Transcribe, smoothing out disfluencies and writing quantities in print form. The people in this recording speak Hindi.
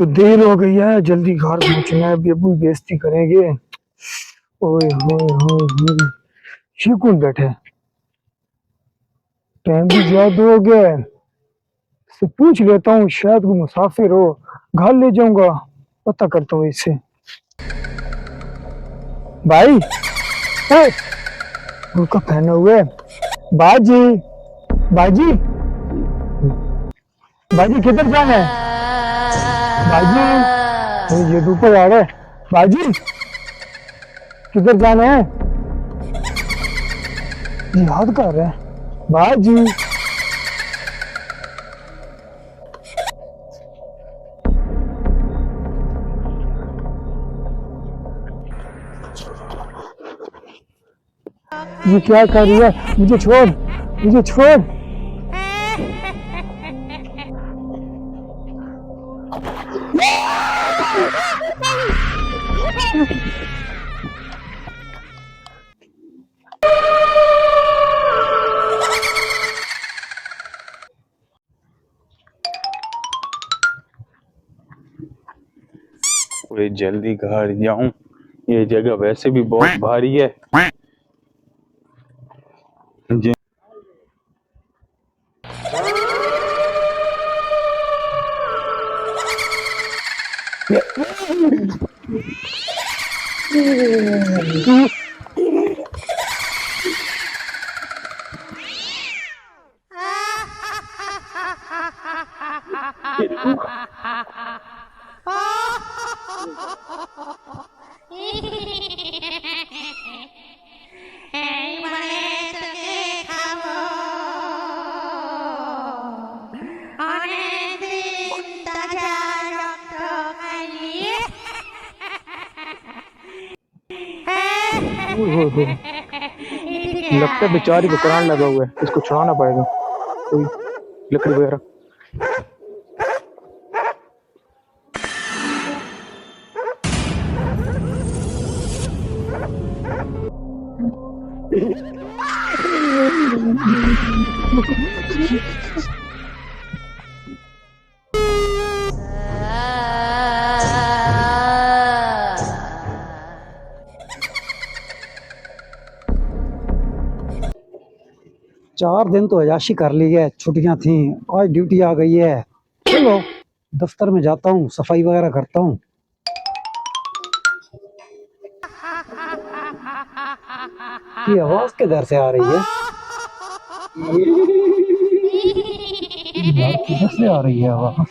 तो देर हो गई है, जल्दी घर पहुंचना है, बेबू बेइज्जती करेंगे। ओए होए होए होए, ये कौन बैठे है? टाइम भी ज्यादा हो गया है, इससे पूछ लेता हूँ, शायद वो मुसाफिर हो। घर ले जाऊंगा, पता करता हूँ इससे। भाई, ओए, बुर्का पहने हुए बाजी, बाजी, बाजी किधर जाना है? बाजी, ये ऊपर आ रहा है। बाजी, किधर जाना है? याद कर रहे हैं बाजी। ये क्या कर रही है? मुझे छोड़, मुझे छोड़। अरे जल्दी घर जाऊं, ये जगह वैसे भी बहुत भारी है। जे- लगता है बेचारी को कुरान लगा हुआ है, इसको छुड़ाना पड़ेगा, कोई लकड़ी वगैरह। चार दिन तो अयाशी कर ली है, छुट्टियां थी, आज ड्यूटी आ गई है। चलो दफ्तर में जाता हूँ, सफाई वगैरह करता हूँ। ये आवाज किधर से आ रही है? किधर से आ रही है आवाज?